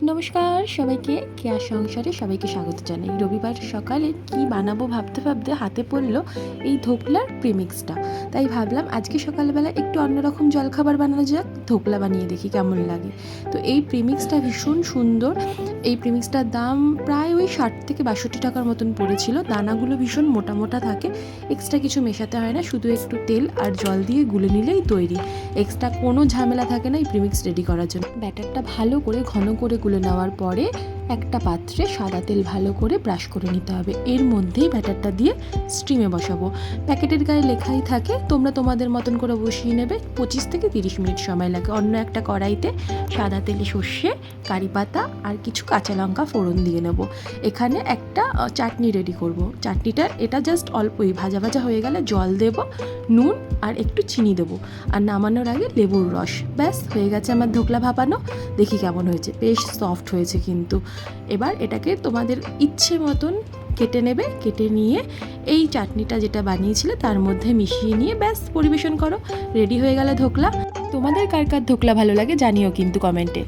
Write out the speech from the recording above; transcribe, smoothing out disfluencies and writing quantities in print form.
নমস্কার সবাইকে, কেয়া সংসারে সবাইকে স্বাগত জানাই। রবিবার সকালে কি বানাবো ভাবতে ভাবতে হাতে পড়লো এই ধোকলার প্রিমিক্সটা। তাই ভাবলাম আজকে সকালবেলা একটু অন্যরকম জলখাবার বানানো যাক, ধোকলা বানিয়ে দেখি কেমন লাগে। তো এই প্রিমিক্সটা ভীষণ সুন্দর। এই প্রিমিক্সটার দাম প্রায় ওই 60 থেকে 62 টাকার মতন পড়েছিল। দানাগুলো ভীষণ মোটা মোটা থাকে, এক্সট্রা কিছু মেশাতে হয় না, শুধু একটু তেল আর জল দিয়ে গুলে নিলেই তৈরি। এক্সট্রা কোনো ঝামেলা থাকে না এই প্রিমিক্স রেডি করার জন্য। ব্যাটারটা ভালো করে ঘন করে গুলে নেওয়ার পরে একটা পাত্রে সাদা তেল ভালো করে ব্রাশ করে নিতে হবে। এর মধ্যেই ব্যাটারটা দিয়ে স্টিমে বসাবো। প্যাকেটের গায়ে লেখাই থাকে, তোমরা তোমাদের মতন করে বসিয়ে নেবে। 25 থেকে 30 মিনিট সময় লাগে। অন্য একটা কড়াইতে সাদা তেলে সর্ষে, কারি পাতা আর কিছু কাঁচা লঙ্কা ফোড়ন দিয়ে নেব। এখানে একটা চাটনি রেডি করব। চাটনিটা এটা জাস্ট অল্পই ভাজা ভাজা হয়ে গেলে জল দেব, নুন আর একটু চিনি দেবো, আর নামানোর আগে লেবুর রস। ব্যাস হয়ে গেছে আমার ধোকলা ভাপানো। দেখি কেমন হয়েছে, বেশ সফট হয়েছে কিন্তু। এবার এটাকে তোমাদের ইচ্ছে মতন কেটে নেবে, কেটে নিয়ে এই চাটনিটা যেটা বানিয়েছিলে তার মধ্যে মিশিয়ে নিয়ে ব্যাস পরিবেশন করো। রেডি হয়ে গেলে ধোকলা। তোমাদের কার কার ধোকলা ভালো লাগে জানিও কিন্তু কমেন্টে।